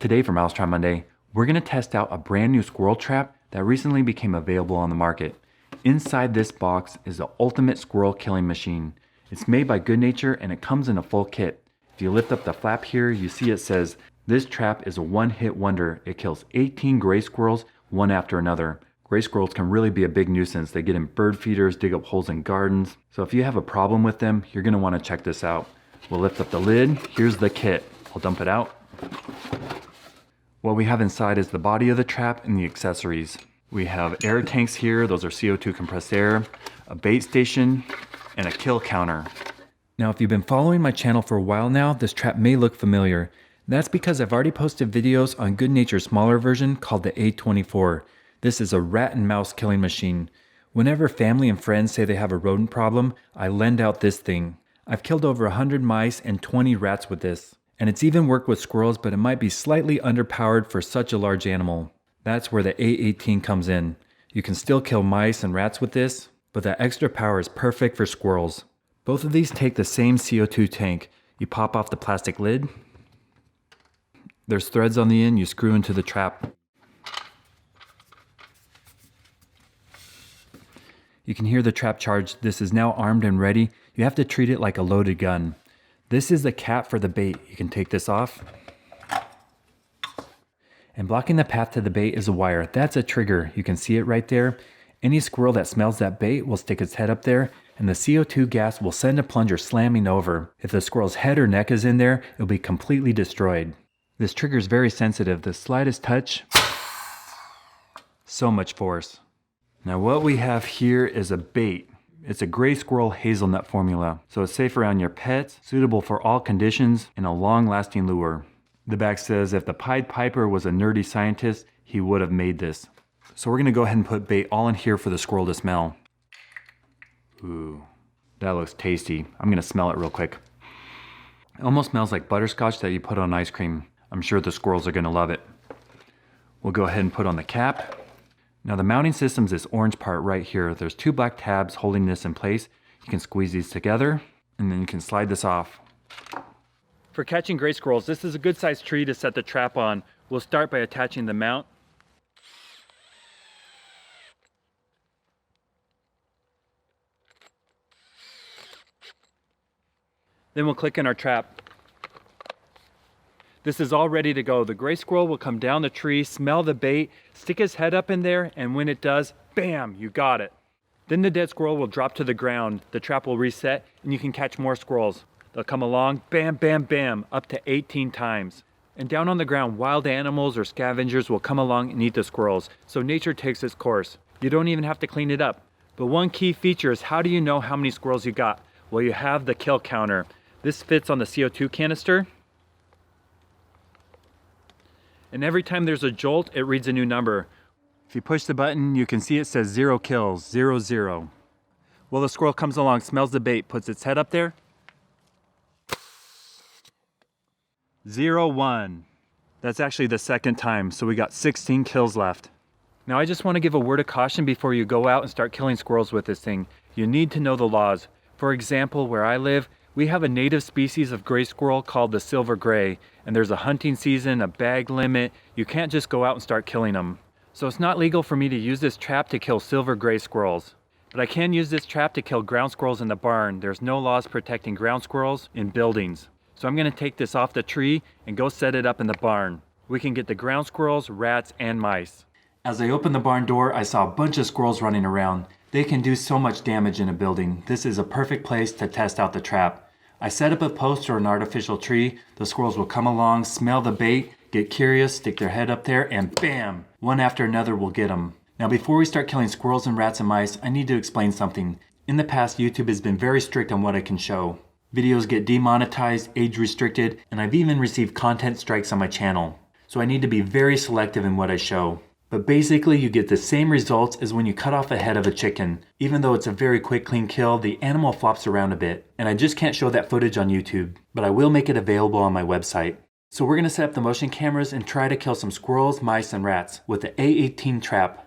Today for Mousetrap Monday, we're going to test out a brand new squirrel trap that recently became available on the market. Inside this box is the ultimate squirrel killing machine. It's made by Good Nature and it comes in a full kit. If you lift up the flap here, you see it says, "This trap is a one-hit wonder. It kills 18 gray squirrels, one after another." Gray squirrels can really be a big nuisance. They get in bird feeders, dig up holes in gardens. So if you have a problem with them, you're going to want to check this out. We'll lift up the lid. Here's the kit. I'll dump it out. What we have inside is the body of the trap and the accessories. We have air tanks here. Those are CO2 compressed air, a bait station, and a kill counter. Now, if you've been following my channel for a while now, this trap may look familiar. That's because I've already posted videos on Good Nature's smaller version called the A24. This is a rat and mouse killing machine. Whenever family and friends say they have a rodent problem, I lend out this thing. I've killed over 100 mice and 20 rats with this. And it's even worked with squirrels, but it might be slightly underpowered for such a large animal. That's where the A18 comes in. You can still kill mice and rats with this, but that extra power is perfect for squirrels. Both of these take the same CO2 tank. You pop off the plastic lid. There's threads on the end you screw into the trap. You can hear the trap charge. This is now armed and ready. You have to treat it like a loaded gun. This is the cap for the bait. You can take this off. And blocking the path to the bait is a wire. That's a trigger. You can see it right there. Any squirrel that smells that bait will stick its head up there, and the CO2 gas will send a plunger slamming over. If the squirrel's head or neck is in there, it'll be completely destroyed. This trigger is very sensitive. The slightest touch, so much force. Now what we have here is a bait. It's a gray squirrel hazelnut formula, so it's safe around your pets, suitable for all conditions, and a long-lasting lure. The back says if the Pied Piper was a nerdy scientist, he would have made this. So we're gonna go ahead and put bait all in here for the squirrel to smell. Ooh, that looks tasty. I'm gonna smell it real quick. It almost smells like butterscotch that you put on ice cream. I'm sure the squirrels are gonna love it. We'll go ahead and put on the cap. Now the mounting system is this orange part right here. There's two black tabs holding this in place. You can squeeze these together and then you can slide this off. For catching gray squirrels, this is a good sized tree to set the trap on. We'll start by attaching the mount. Then we'll click in our trap. This is all ready to go. The gray squirrel will come down the tree, smell the bait, stick his head up in there, and when it does, bam, you got it. Then the dead squirrel will drop to the ground. The trap will reset, and you can catch more squirrels. They'll come along, bam, bam, bam, up to 18 times. And down on the ground, wild animals or scavengers will come along and eat the squirrels. So nature takes its course. You don't even have to clean it up. But one key feature is how do you know how many squirrels you got? Well, you have the kill counter. This fits on the CO2 canister. And every time there's a jolt, it reads a new number. If you push the button, you can see it says 0 kills, 0, 0. Well, the squirrel comes along, smells the bait, puts its head up there. 0, 1. That's actually the second time, so we got 16 kills left. Now I just want to give a word of caution before you go out and start killing squirrels with this thing. You need to know the laws. For example, where I live, we have a native species of gray squirrel called the silver gray, and there's a hunting season, a bag limit. You can't just go out and start killing them. So it's not legal for me to use this trap to kill silver gray squirrels. But I can use this trap to kill ground squirrels in the barn. There's no laws protecting ground squirrels in buildings. So I'm gonna take this off the tree and go set it up in the barn. We can get the ground squirrels, rats, and mice. As I opened the barn door, I saw a bunch of squirrels running around. They can do so much damage in a building. This is a perfect place to test out the trap. I set up a post or an artificial tree. The squirrels will come along, smell the bait, get curious, stick their head up there, and bam! One after another will get them. Now before we start killing squirrels and rats and mice, I need to explain something. In the past, YouTube has been very strict on what I can show. Videos get demonetized, age restricted, and I've even received content strikes on my channel. So I need to be very selective in what I show. But basically you get the same results as when you cut off a head of a chicken. Even though it's a very quick clean kill, the animal flops around a bit. And I just can't show that footage on YouTube, but I will make it available on my website. So we're gonna set up the motion cameras and try to kill some squirrels, mice, and rats with the A18 trap.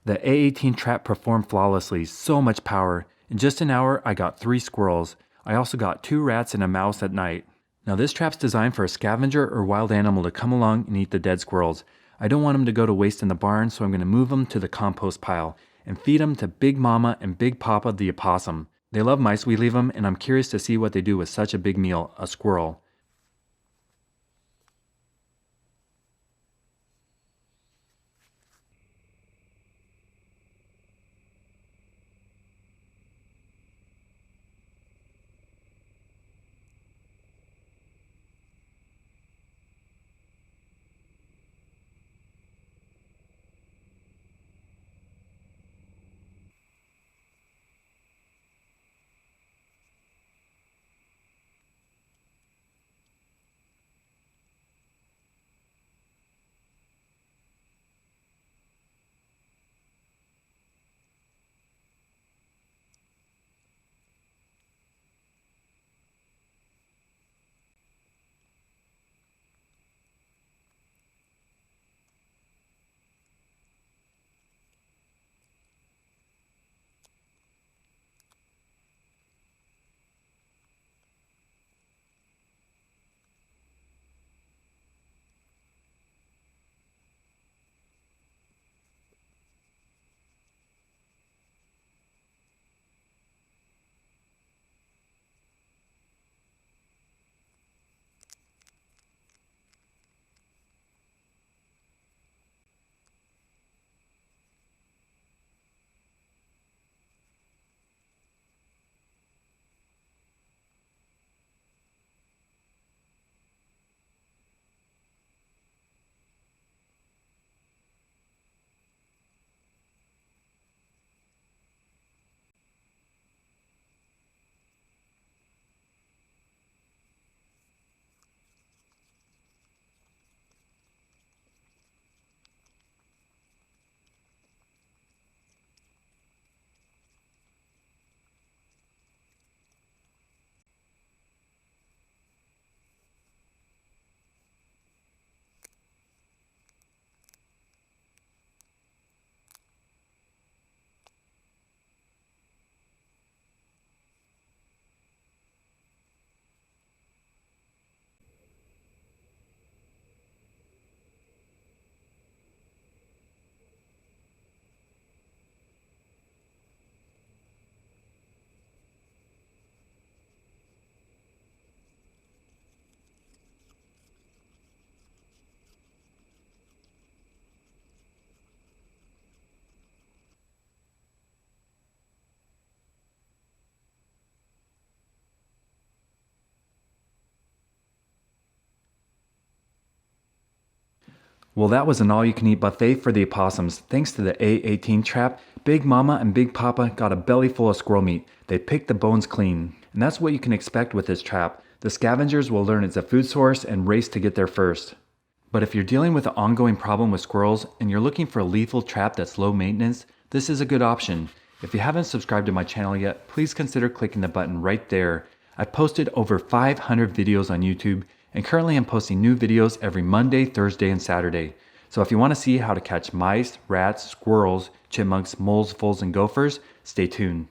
The A18 trap performed flawlessly, so much power. In just an hour, I got 3 squirrels. I also got 2 rats and a mouse at night. Now this trap's designed for a scavenger or wild animal to come along and eat the dead squirrels. I don't want them to go to waste in the barn, so I'm going to move them to the compost pile and feed them to Big Mama and Big Papa the opossum. They love mice, we leave them, and I'm curious to see what they do with such a big meal, a squirrel. Well, that was an all-you-can-eat buffet for the opossums. Thanks to the A18 trap, Big Mama and Big Papa got a belly full of squirrel meat. They picked the bones clean. And that's what you can expect with this trap. The scavengers will learn it's a food source and race to get there first. But if you're dealing with an ongoing problem with squirrels and you're looking for a lethal trap that's low maintenance, this is a good option. If you haven't subscribed to my channel yet, please consider clicking the button right there. I've posted over 500 videos on YouTube, and currently I'm posting new videos every Monday, Thursday, and Saturday. So if you want to see how to catch mice, rats, squirrels, chipmunks, moles, voles, and gophers, stay tuned.